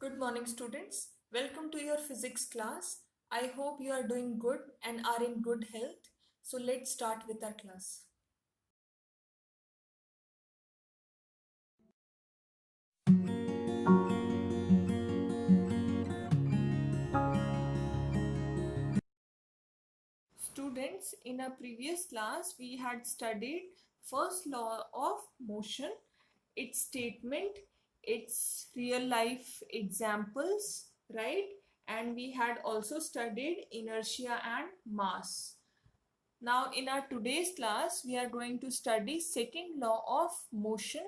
Good morning, students. Welcome to your physics class. I hope you are doing good and are in good health. So let's start with our class. Students, in our previous class, we had studied first law of motion, its statement, its real life examples, right? And we had also studied inertia and mass. Now in our today's class, we are going to study second law of motion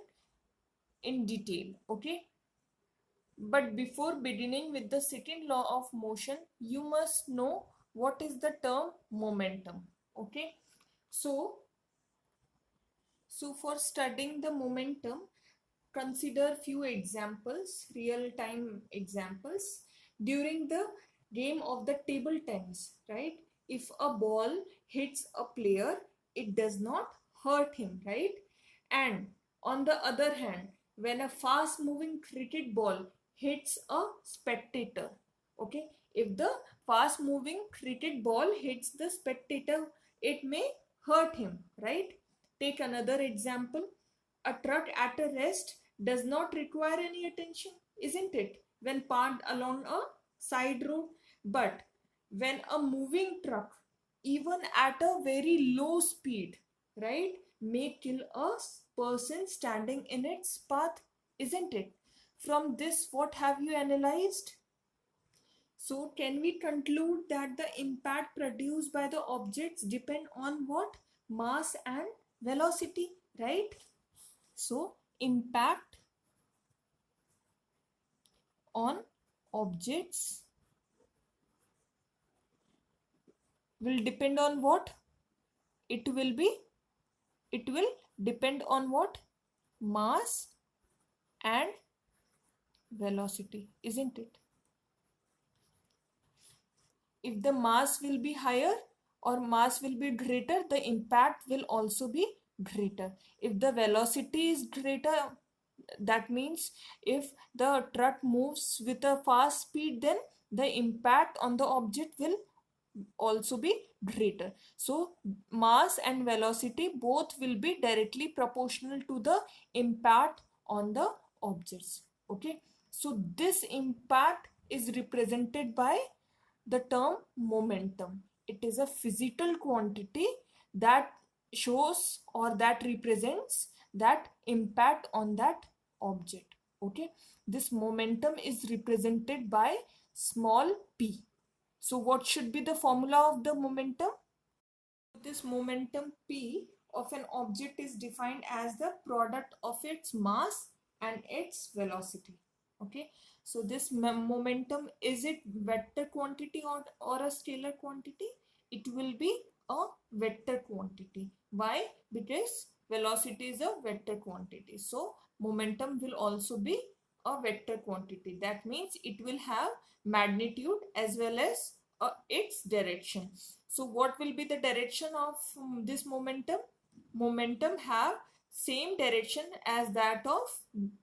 in detail, okay? But before beginning with the second law of motion, you must know what is the term momentum, okay? So, for studying the momentum, consider few examples, real-time examples. During the game of the table tennis, right? If a ball hits a player, it does not hurt him, right? And on the other hand, when a fast-moving cricket ball hits a spectator, okay? If the fast-moving cricket ball hits the spectator, it may hurt him, right? Take another example. A truck at a rest does not require any attention, isn't it? When parked along a side road. But when a moving truck, even at a very low speed, right, may kill a person standing in its path, isn't it? From this, what have you analyzed? So, can we conclude that the impact produced by the objects depend on what? Mass and velocity, right? So, impact on objects will depend on what? It will be, it will depend on what? Mass and velocity, isn't it? If the mass will be higher or mass will be greater, the impact will also be greater. If the velocity is greater, that means if the truck moves with a fast speed, then the impact on the object will also be greater. So mass and velocity both will be directly proportional to the impact on the objects, okay? So this impact is represented by the term momentum. It is a physical quantity that shows or that represents that impact on that object, okay? This momentum is represented by small p. So what should be the formula of the momentum? This momentum p of an object is defined as the product of its mass and its velocity, okay? So this momentum, is it vector quantity or a scalar quantity? It will be a vector quantity. Why? Because velocity is a vector quantity. So momentum will also be a vector quantity. That means it will have magnitude as well as its direction. So what will be the direction of this momentum? Momentum have same direction as that of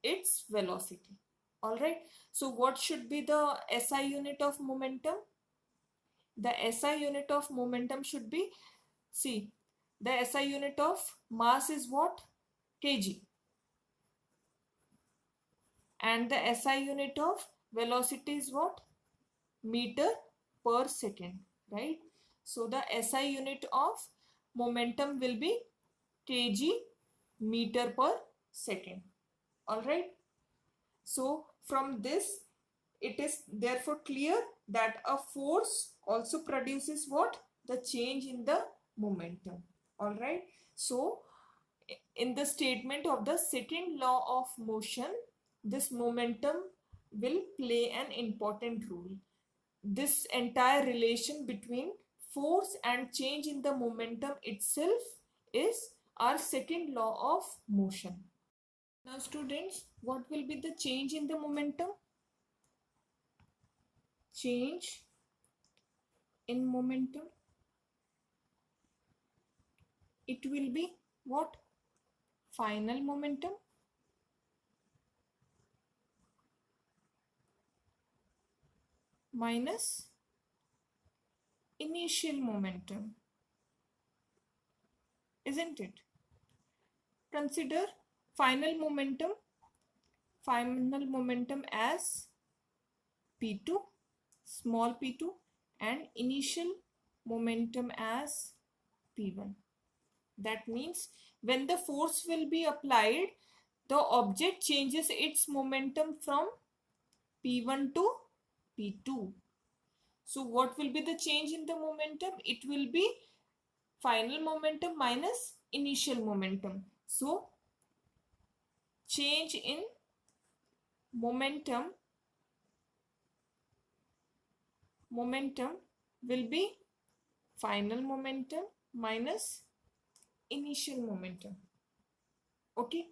its velocity. All right. So what should be the SI unit of momentum? The SI unit of momentum should be, see, the SI unit of mass is what? Kg. And the SI unit of velocity is what? Meter per second, right? So the SI unit of momentum will be kg meter per second. All right. So from this, it is therefore clear that a force also produces what? The change in the momentum. All right. So in the statement of the second law of motion, this momentum will play an important role. This entire relation between force and change in the momentum itself is our second law of motion. Now students, what will be the change in the momentum? Change in momentum, it will be what? Final momentum minus initial momentum, isn't it? Consider final momentum as P2, small p2, and initial momentum as P1. That means when the force will be applied, the object changes its momentum from P1 to P2. So what will be the change in the momentum? It will be final momentum minus initial momentum. So change in momentum will be final momentum minus initial momentum. Okay.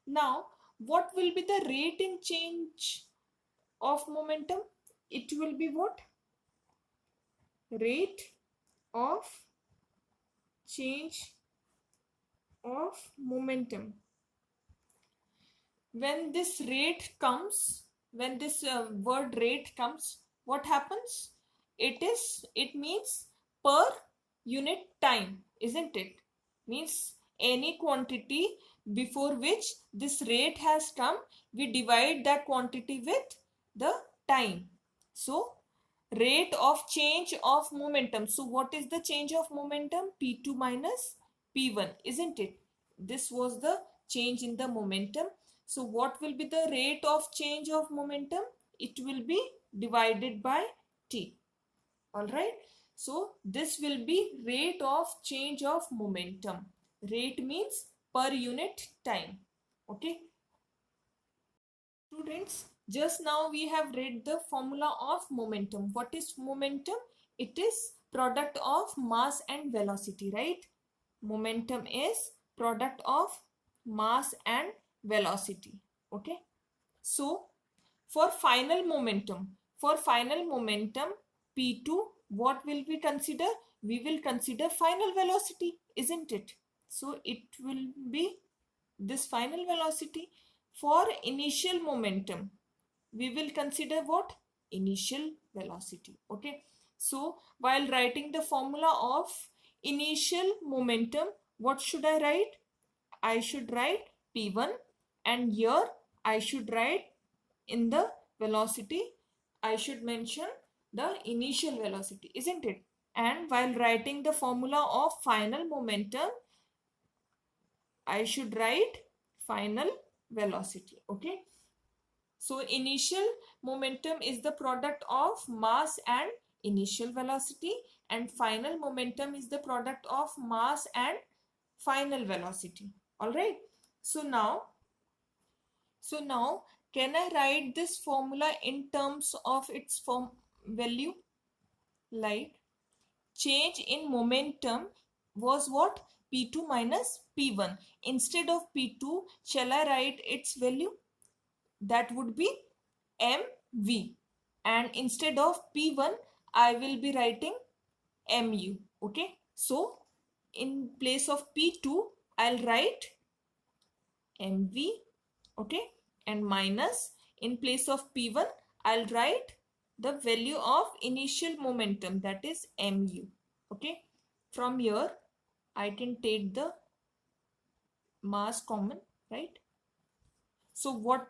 Now, what will be the rate in change of momentum? It will be what? Rate of change of momentum. When this rate comes, when this word rate comes, what happens? It means per unit time, isn't it? Means any quantity before which this rate has come, we divide that quantity with the time. So rate of change of momentum. So what is the change of momentum? P2 minus P1, isn't it? This was the change in the momentum. So what will be the rate of change of momentum? It will be divided by T. All right. So this will be rate of change of momentum. Rate means per unit time. Okay. Students, just now we have read the formula of momentum. What is momentum? It is product of mass and velocity, right? Momentum is product of mass and velocity. Okay. So for final momentum P2, what will we consider? We will consider final velocity, isn't it? So it will be this final velocity. For initial momentum, we will consider what? Initial velocity. Okay. So while writing the formula of initial momentum, what should I write? I should write P1, and here I should write in the velocity, I should mention the initial velocity, isn't it? And while writing the formula of final momentum, I should write final velocity. Okay. So initial momentum is the product of mass and initial velocity, and final momentum is the product of mass and final velocity. All right. So now can I write this formula in terms of its form value? Like change in momentum was what? P2 minus P1. Instead of P2, shall I write its value? That would be mv, and instead of P1 I will be writing mu. Okay. So in place of P2 I'll write mv. Okay. And minus, in place of P1 I'll write the value of initial momentum, that is mu. Okay. From here I can take the mass common, right? So what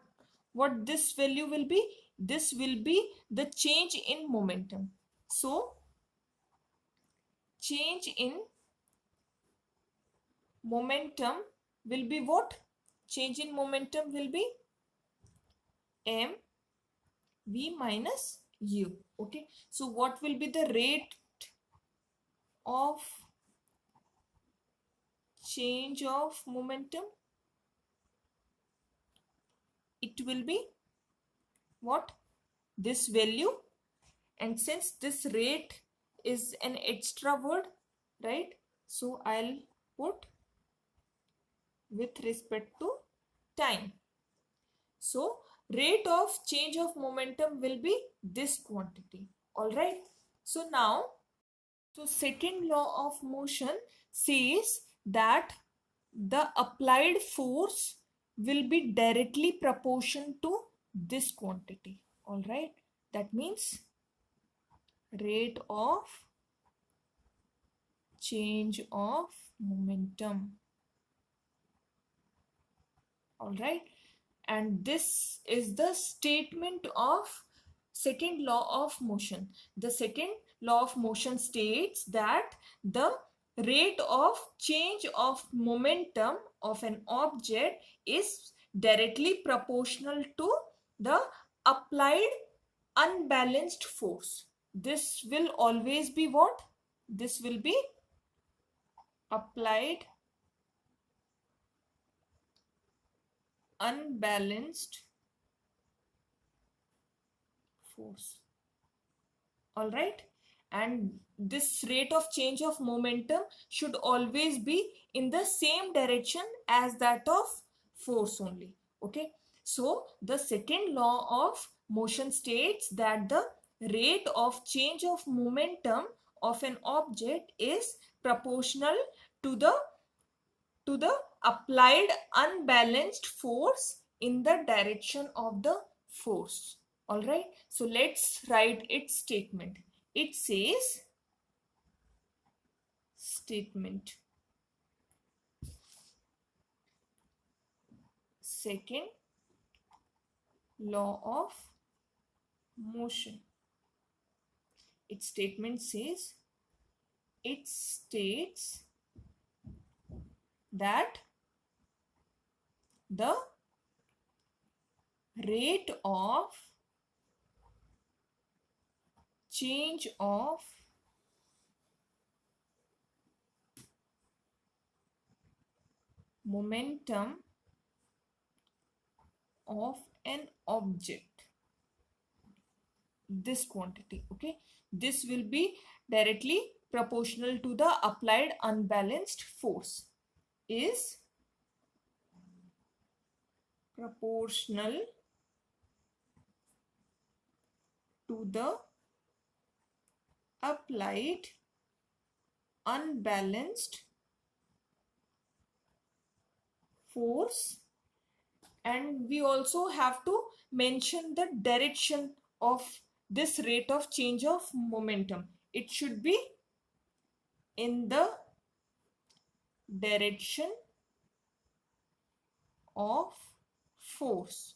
this value will be? This will be the change in momentum. So change in momentum will be what? Change in momentum will be m v minus u. Okay. So what will be the rate of change of momentum? It will be what? This value. And since this rate is an extra word, right? So I'll put with respect to time. So rate of change of momentum will be this quantity. All right. So now, so second law of motion says that the applied force will be directly proportional to this quantity. All right. That means rate of change of momentum. All right, and this is the statement of second law of motion. The second law of motion states that the rate of change of momentum of an object is directly proportional to the applied unbalanced force. This will always be what? This will be applied unbalanced force. All right, and this rate of change of momentum should always be in the same direction as that of force only. Okay, so the second law of motion states that the rate of change of momentum of an object is proportional to the applied unbalanced force in the direction of the force. All right, so let's write its statement. It says statement second law of motion. Its statement says, it states that the rate of change of momentum of an object, this quantity, okay, this will be directly proportional to the applied unbalanced force, is proportional to the applied unbalanced force, and we also have to mention the direction of this rate of change of momentum. It should be in the direction of force.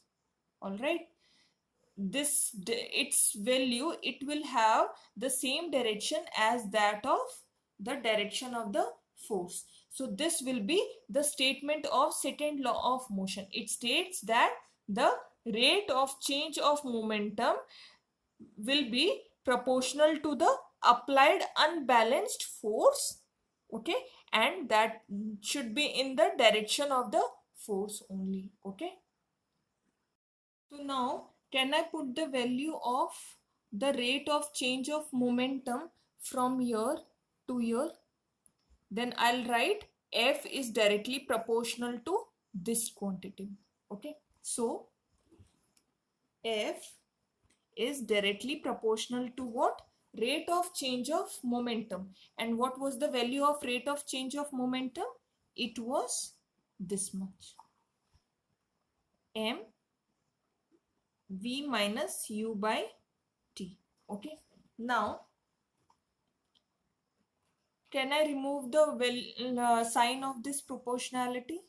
All right, this its value, it will have the same direction as that of the direction of the force. So this will be the statement of second law of motion. It states that the rate of change of momentum will be proportional to the applied unbalanced force, okay, and that should be in the direction of the force only. Okay, so now can I put the value of the rate of change of momentum from here to here? Then I'll write F is directly proportional to this quantity. Okay, so F is directly proportional to what? Rate of change of momentum. And what was the value of rate of change of momentum? It was this much. M V minus U by T. Okay. Now, can I remove the sign of this proportionality?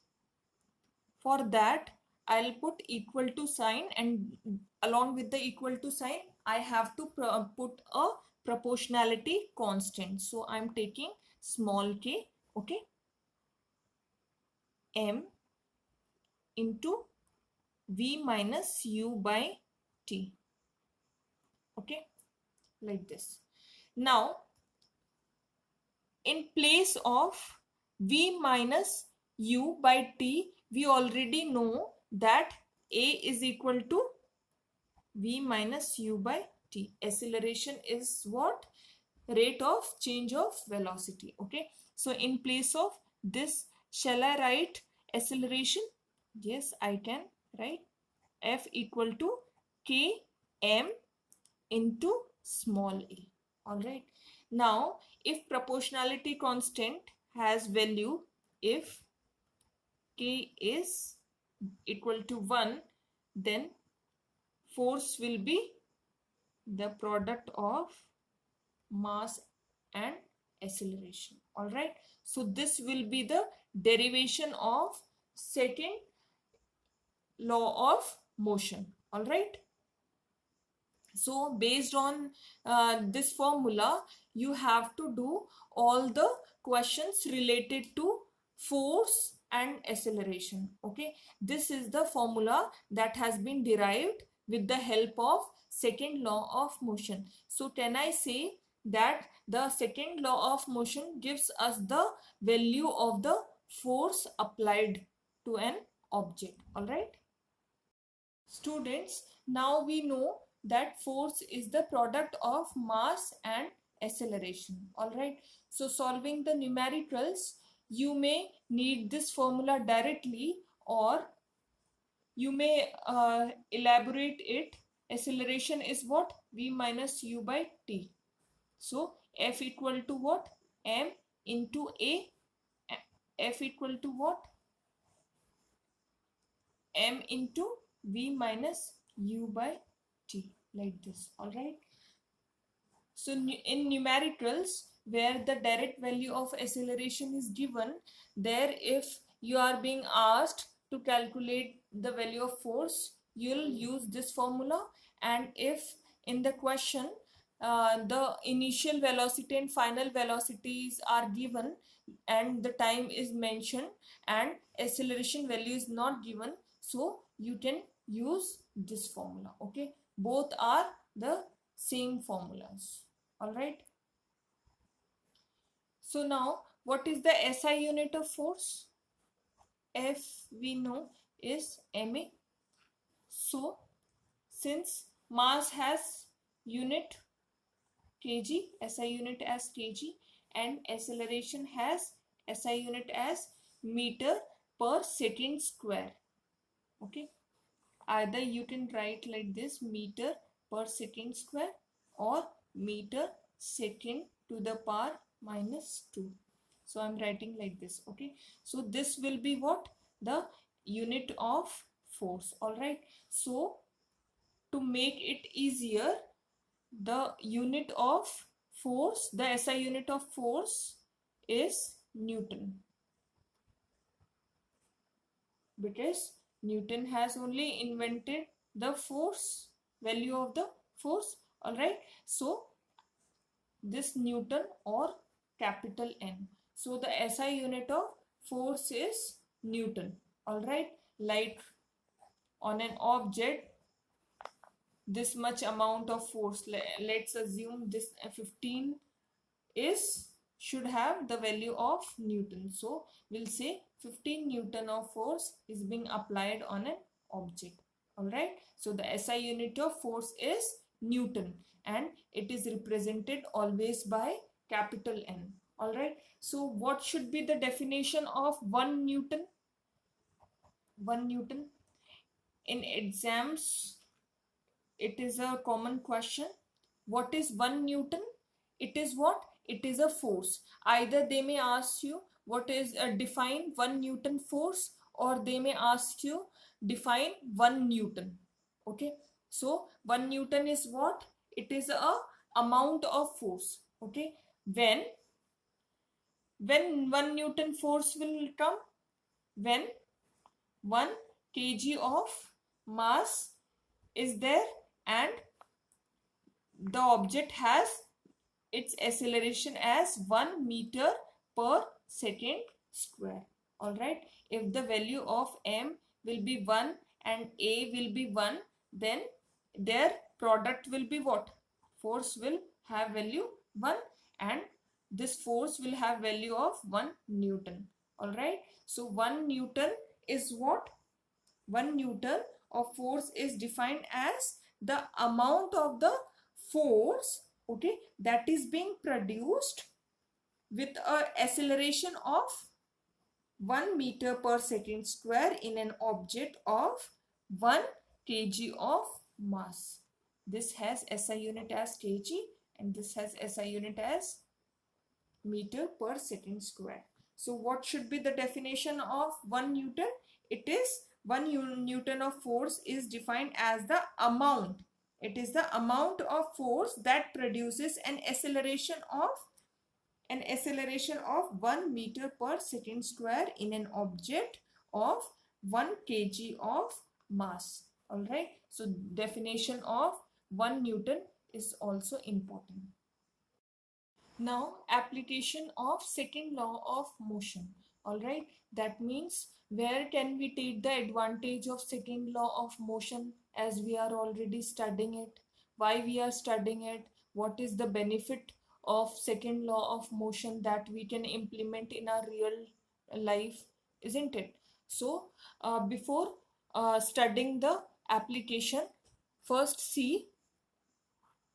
For that, I'll put equal to sign, and along with the equal to sign, I have to put a proportionality constant. So I'm taking small k, okay, M into V minus U by T, okay, like this. Now, in place of V minus U by T, we already know that A is equal to V minus U by T. Acceleration is what? Rate of change of velocity. Okay. So in place of this, shall I write acceleration? Yes, I can write F equal to Km into small a. All right. Now, if proportionality constant has value, if K is equal to 1, then force will be the product of mass and acceleration. All right, so this will be the derivation of second law of motion. All right, so based on this formula, you have to do all the questions related to force and acceleration. Okay, this is the formula that has been derived with the help of second law of motion. So can I say that the second law of motion gives us the value of the force applied to an object. All right, students, now we know that force is the product of mass and acceleration. All right, so solving the numericals, you may need this formula directly, or you may elaborate it. Acceleration is what? V minus u by t. So F equal to what? M into A. F equal to what? M into V minus u by t, like this. All right, so in numericals, where the direct value of acceleration is given, there if you are being asked to calculate the value of force, you'll use this formula. And if in the question the initial velocity and final velocities are given and the time is mentioned and acceleration value is not given, so you can use this formula. Okay, both are the same formulas. All right, so now what is the SI unit of force? F we know is ma. So since mass has unit kg, SI unit as kg, and acceleration has SI unit as meter per second square. Okay, either you can write like this, meter per second square, or meter second to the power minus 2. So I'm writing like this. Okay, so this will be what? The unit of force. All right, so to make it easier, the unit of force, the SI unit of force is Newton, because Newton has only invented the force, value of the force. All right, so this Newton or capital N. So the SI unit of force is Newton. All right, like on an object, this much amount of force, let's assume this 15 is should have the value of Newton. So we'll say 15 Newton of force is being applied on an object. All right, so the SI unit of force is Newton, and it is represented always by capital N. All right, so what should be the definition of 1 Newton? 1 Newton in exams, it is a common question. What is 1 Newton? It is what? It is a force. Either they may ask you what is define 1 Newton force, or they may ask you define 1 Newton. Okay, so 1 Newton is what? It is a amount of force. Okay, when 1 Newton force will come? When 1 kg of mass is there and the object has its acceleration as 1 meter per second square. All right, if the value of m will be 1 and a will be 1, then their product will be what? Force will have value 1, and this force will have value of 1 Newton. All right, so 1 Newton is what? 1 Newton of force is defined as the amount of the force, okay, that is being produced with a acceleration of 1 meter per second square in an object of 1 kg of mass. This has SI unit as kg and this has SI unit as meter per second square. So what should be the definition of 1 Newton? It is 1 Newton of force is defined as the amount. It is the amount of force that produces an acceleration of 1 meter per second square in an object of 1 kg of mass. All right. So definition of 1 Newton is also important. Now application of second law of motion. All right. That means where can we take the advantage of second law of motion, as we are already studying it? Why we are studying it? What is the benefit of second law of motion that we can implement in our real life, isn't it? So before studying the application, first see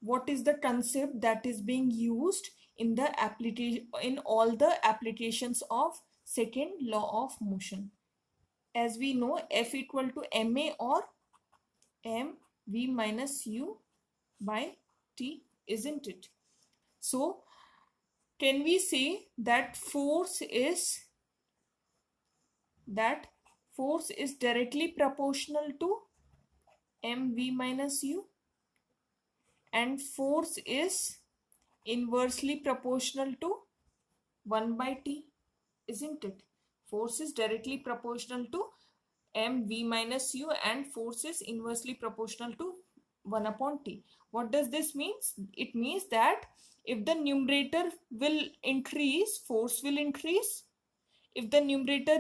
what is the concept that is being used in the application, in all the applications of second law of motion. As we know, F equal to ma or mv minus u by t, isn't it? So can we say that force is directly proportional to mv minus u, and force is inversely proportional to 1 by t, isn't it? Force is directly proportional to mv minus u and force is inversely proportional to 1 upon t. What does this mean? It means that if the numerator will increase, force will increase. If the numerator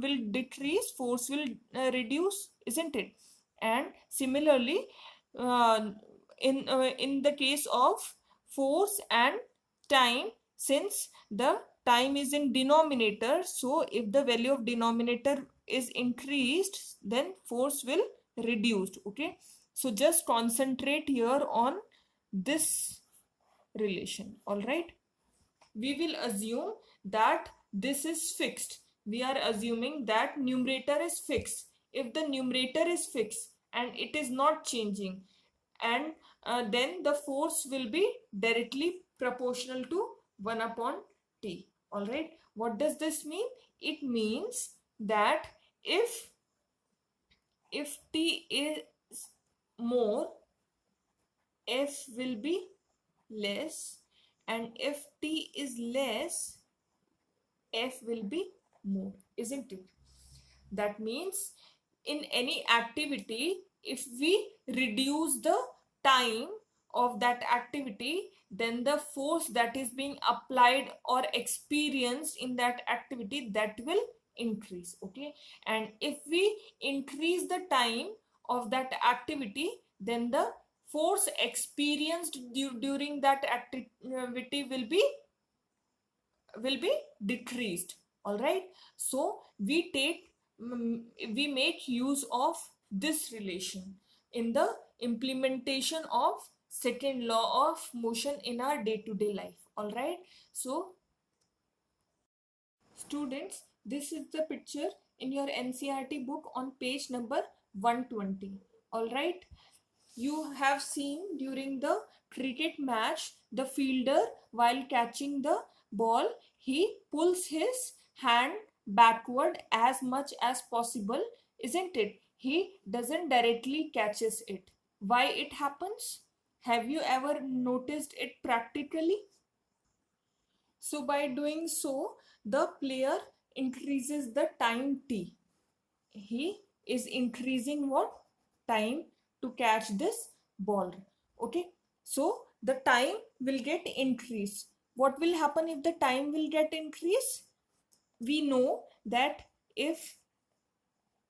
will decrease, force will reduce, isn't it? And similarly, uh, in the case of force and time, since the time is in denominator, so if the value of denominator is increased, then force will reduced. Okay, so just concentrate here on this relation. All right, we will assume that this is fixed. We are assuming that numerator is fixed. If the numerator is fixed and it is not changing, and then the force will be directly proportional to 1 upon t. All right. What does this mean? It means that if t is more, f will be less, and if t is less, f will be more, isn't it? That means in any activity, if we reduce the time of that activity, then the force that is being applied or experienced in that activity, that will increase. Okay, and if we increase the time of that activity, then the force experienced during that activity will be decreased. All right, so we make use of this relation in the implementation of second law of motion in our day-to-day life. All right, so students, this is the picture in your NCERT book on page number 120. All right, you have seen during the cricket match, the fielder, while catching the ball, he pulls his hand backward as much as possible, isn't it? He doesn't directly catches it. Why it happens? Have you ever noticed it practically? So by doing so, the player increases the time t. He is increasing what? Time to catch this ball. Okay, so the time will get increased. What will happen if the time will get increased? We know that if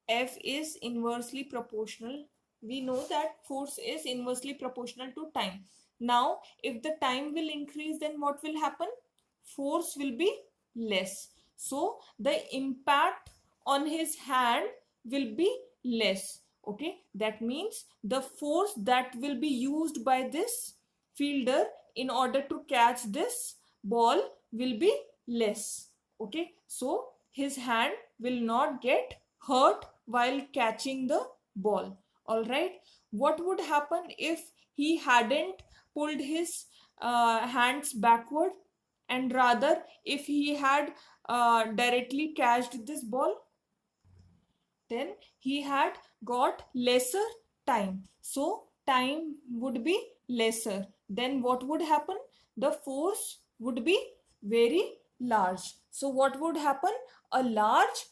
f is inversely proportional, we know that force is inversely proportional to time. Now if the time will increase, then what will happen? Force will be less, so the impact on his hand will be less. Okay, that means the force that will be used by this fielder in order to catch this ball will be less. Okay, so his hand will not get hurt while catching the ball. All right, what would happen if he hadn't pulled his hands backward, and rather if he had directly catched this ball? Then he had got lesser time, so time would be lesser, then what would happen? The force would be very large. So what would happen? A large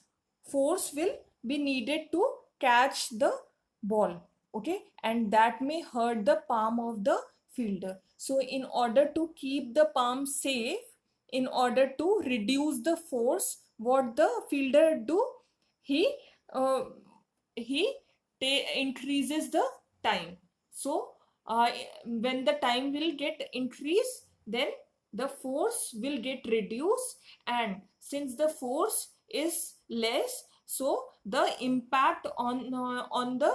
force will be needed to catch the ball, okay, and that may hurt the palm of the fielder. So in order to keep the palm safe, in order to reduce the force, what the fielder do? He uh, he increases the time. So when the time will get increased, then the force will get reduced, and since the force is less, so the impact on the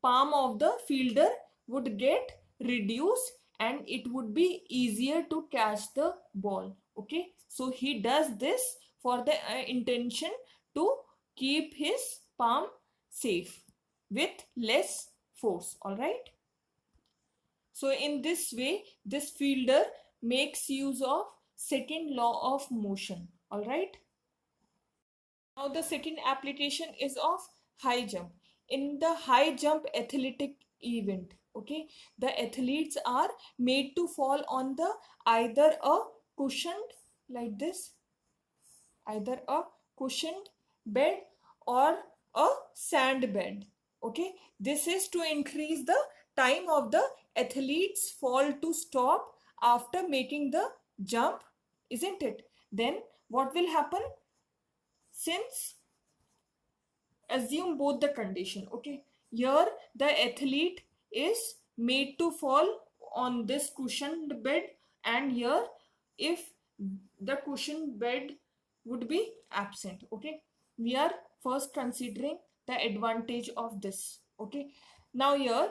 palm of the fielder would get reduced, and it would be easier to catch the ball, okay. So he does this for the intention to keep his palm safe with less force, all right. So in this way, this fielder makes use of second law of motion, all right. Now the second application is of high jump. In the high jump athletic event, okay, the athletes are made to fall on the either a cushioned like this, either a cushioned bed or a sand bed, okay. This is to increase the time of the athlete's fall to stop after making the jump, isn't it? Then what will happen? Since assume both the condition, okay, here the athlete is made to fall on this cushioned bed, and here if the cushioned bed would be absent, okay, we are first considering the advantage of this, okay. Now here,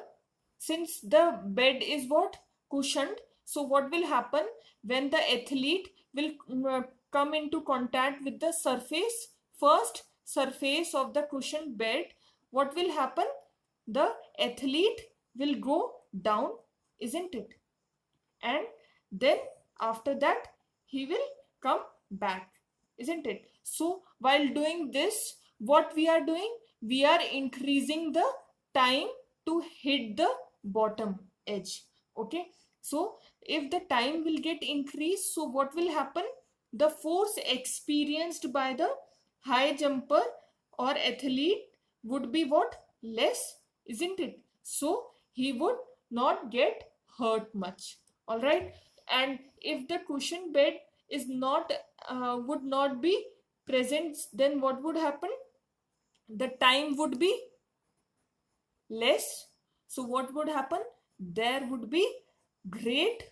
since the bed is what cushioned, so what will happen when the athlete will come into contact with the first surface of the cushioned bed, what will happen? The athlete will go down, isn't it? And then after that he will come back, isn't it? So while doing this, what we are doing? We are increasing the time to hit the bottom edge, okay. So if the time will get increased, so what will happen? The force experienced by the high jumper or athlete would be what? Less, isn't it? So he would not get hurt much, all right. And if the cushion bed is not would not be present, then what would happen? The time would be less. So what would happen? There would be great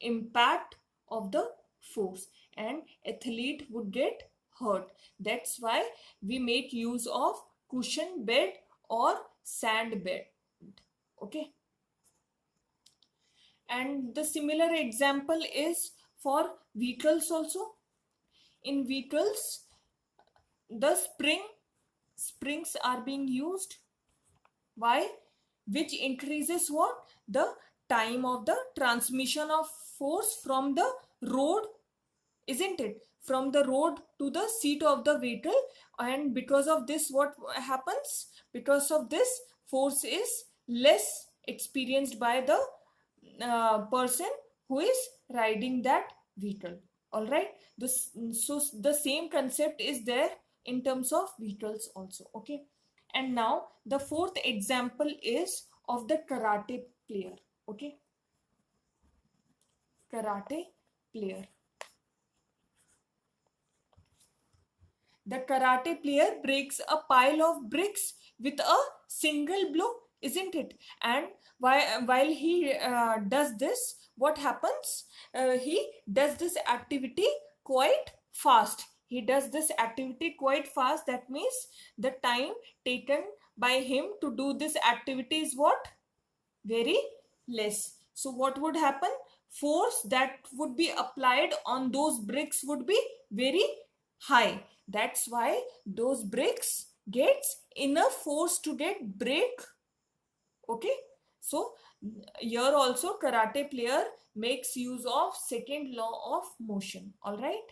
impact of the force, and athlete would get hurt. That's why we make use of cushion bed or sand bed, okay. And the similar example is for vehicles also. In vehicles, the springs are being used. Why? Which increases what? The time of the transmission of force from the road, isn't it? From the road to the seat of the vehicle. And because of this, what happens? Because of this, force is less experienced by the person who is riding that vehicle, all right. So the same concept is there in terms of vehicles also, okay. And now the fourth example is of the karate player, okay. Karate player. The karate player breaks a pile of bricks with a single blow, isn't it? And while he does this, what happens? He does this activity quite fast. He does this activity quite fast. That means the time taken by him to do this activity is what? Very less. So what would happen? Force that would be applied on those bricks would be very high. That's why those bricks gets enough force to get break, okay. So here also karate player makes use of second law of motion, all right.